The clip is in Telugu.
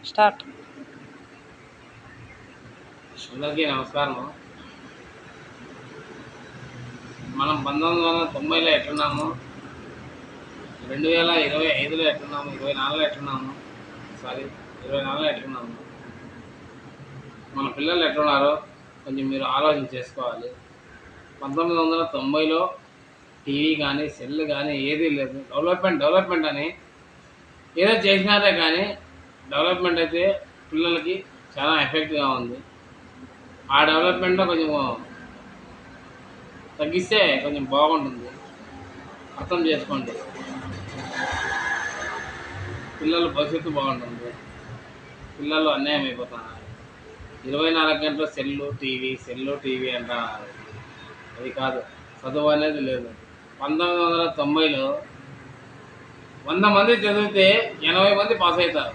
స్టార్ట్. అందరికీ నమస్కారం. మనం 1990లో ఎట్లున్నాము, 2025లో ఎట్లున్నాము, 24లో ఎట్లున్నాము, 24లో ఎట్లున్నాము, మన పిల్లలు ఎట్లున్నారో కొంచెం మీరు ఆలోచన చేసుకోవాలి. 1990లో టీవీ కానీ సెల్ కానీ ఏదీ లేదు. డెవలప్మెంట్ అని ఏదో చేసినారే కానీ డెవలప్మెంట్ అయితే పిల్లలకి చాలా ఎఫెక్ట్గా ఉంది. ఆ డెవలప్మెంట్లో కొంచెం తగ్గిస్తే కొంచెం బాగుంటుంది. అర్థం చేసుకోండి, పిల్లల భవిష్యత్తు బాగుంటుంది. పిల్లలు అన్యాయం అయిపోతున్నారు. 24 గంటలు సెల్లు టీవీ అంటున్నారు. అది కాదు, చదువు అనేది లేదు. 1990లో 100 మంది చదివితే 80 మంది పాస్ అవుతారు.